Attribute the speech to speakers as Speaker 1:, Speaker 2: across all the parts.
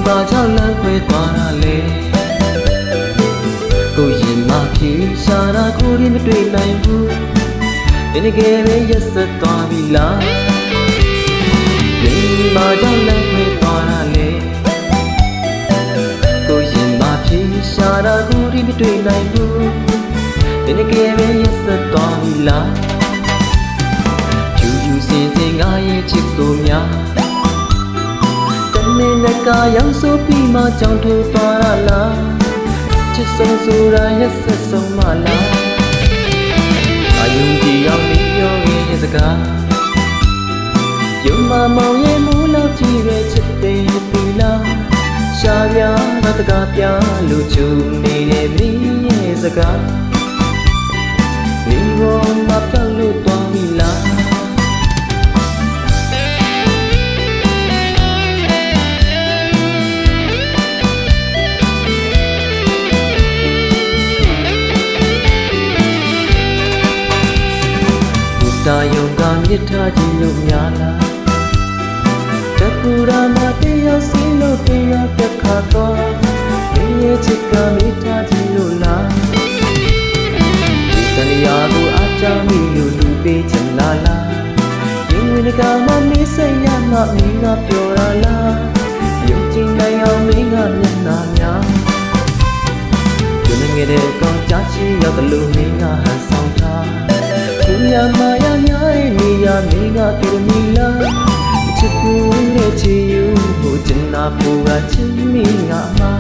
Speaker 1: ဘာကြောင့်လမ်းခွဲသွားတာလဲကိုရင်မဖြေရှာတာကိုရင်မတွေ့နိုင်ဘူးဒီနေ့ကလေးရက်ဆက်သွားပြီလားဒီဘာကြောင့်လမ်းခွဲသွားတာလဲကိုရင်မဖြေရှာတာကိုရင်မတွေ့နိုင်ဘူးဒီနေ့ကလေးရက်ဆက်သွားပြီလားယူစင်စင်ငါရဲ့ချစ်ကိုများမင်းကရောက်ဆိုပြီးမှကြောင်ထိုးသွားရလားချစ်ဆုံးဆိုတာရက်ဆက်ဆုံးမလားအယုံကြည်ရောက်နေပြောရဲ့စကားယုံမမောင်ရဲ့မူလောက်ကြည့်ပဲချစ်တယ်ပြီလားရှားပြားငါတကားပြလို့ချူနေတဲ့မင်းရဲ့စကားဒီဘောမပြောက်လို့သွားပြီလားတာယုံကမြစ်ထားခြင်းလို့များလားတပူရာမတယောက်စီလို့တယောက်တစ်ခါတော့ဒီရဲ့ချစ်ကမြစ်ထားခြင်းလို့လားဒီတဏှာကိုအားချမိလို့လူပေးချင်လားရင်ဝင်ကမှမေးစိတ်ရမှမင်းကပြောရလားယုံကြည်နိုင်အောင်မင်းကမျက်နှာများဒီငယ်တဲ့ကောင်းချချီရောက်တယ်လို့မင်းကဟန်ဆောင်ထားညမာရညာရဲ့နေရာမင်းကတူမီလားချစ်ဘူးနဲ့ချီယူကိုချင်နာပူကချင်မိငါမှာ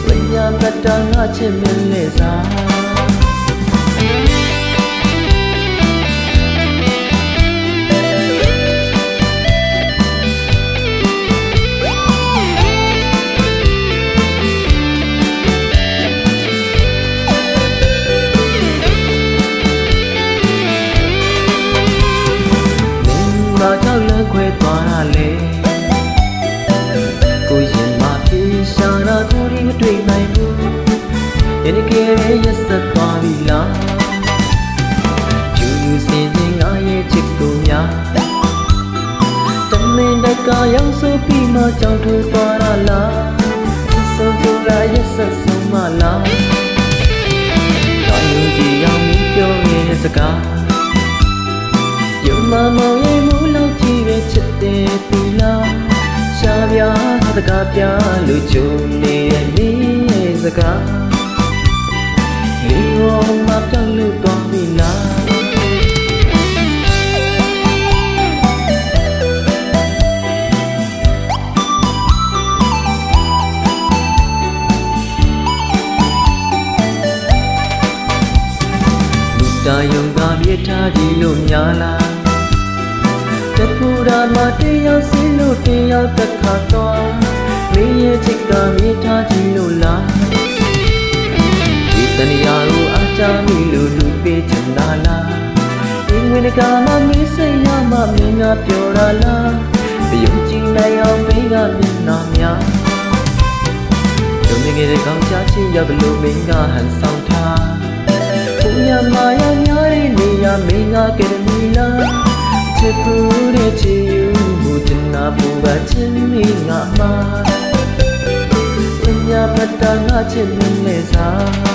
Speaker 1: ဝိညာဉ်ကတန်ငါချစ်မလဲစားဘာကြောင့်လမ်းခွဲသွားတာလဲကိုရင်မပြေရှာတာကိုရင်မတွေ့နိုင်ဘူးဒီနေ့ကလေးရက်ဆက်သွားပြီလားယူစင်စင်ငါရဲ့ချစ်ကိုများတမင်တကာရောက်ဆိုပြီးမှကြောင်ထိုးသွားတာလားဆုံးဆိုတာရက်ဆက်ဆုံးမလားတာယုံကြည်အောင်ပြောနေတဲ့စကားယုံမမောင်ရဲ့မူလောက်ကြည့်ပဲချစ်တယ်ပြီလားရှားပြားတကားပြလို့ကြုံနေတဲ့နေရဲ့စကားလေးရောမပြောင်းလို့သွားပြီလားလူတာယုံကမြေထားကြည့်လို့များလားတပူရာမတယောက်စီလို့တယောက်တစ်ခါတော့မင်းရဲ့ချစ်ကမြေထားကြည့်လို့လားဒီတဏှာကိုအားချမိလို့လူပေးချင်တာလားဒီဝင်ကမှမင်းစိတ်ရမှမင်းကပြောတာလားယုံကြည်နိုင်အောင်မင်းကမျက်နှာများဒုံငယ်တဲ့ကောင်းချချင်းရောက်တယ်လို့မင်းကဟန်ဆောင်ထားဘုရားမာယာများတဲ့နေရာမင်းကကဲမီလားချစ်ဘူးတဲ့ချီယူကိုချင်နာပူကချင်မိငါမှာပညာပတ္တငါချစ်မလဲစား